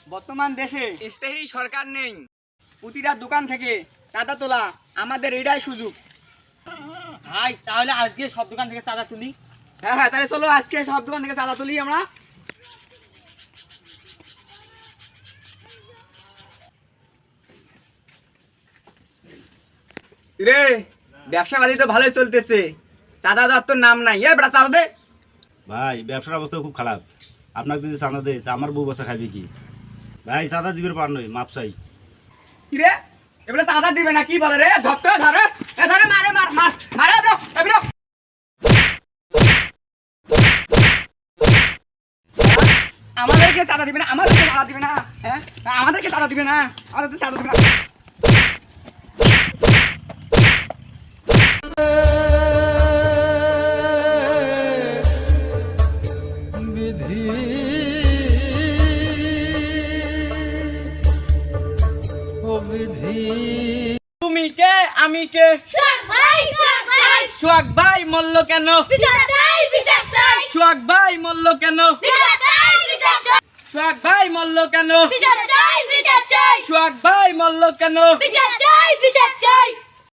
বর্তমান দেশে স্থায়ী সরকার নেই, প্রতিটা দোকান থেকে চাঁদা তোলা আমাদের এটাই সুযোগ। ভাই তাহলে আজকে সব দোকান থেকে চাঁদা তুলি। হ্যাঁ হ্যাঁ, তাহলে চলো আজকে সব দোকান থেকে চাঁদা তুলি আমরা। রে ব্যবসা বাড়ি তো ভালোই চলতেছে, চাঁদা দেওয়ার তো নাম নাই। বেটা চাঁদা দে। ভাই ব্যবসার অবস্থা খুব খারাপ, আপনাকে যদি চাঁদা দেয় তা আমার বউ বাচ্চা খাবে কি? ভাই চাঁদা দিবের পার নয়, মাপ চাই। কি রে, এবারে চাঁদা দিবে না কি বলে রে? ধরতে ধরে, এ ধরে মারে, মার মার মারে ব্রো, এ ব্রো। আমাদেরকে চাঁদা দিবে না, আমাদেরকে চাঁদা দিবে না, হ্যাঁ আমাদেরকে চাঁদা দিবে না, আমাদেরকে চাঁদা দিবে না। তুমি কে আমি কে? সোহাগ ভাই মরল কেন? সোহাগ ভাই মরল কেন? সোহাগ ভাই মরল কেন? সোহাগ ভাই মরল কেন?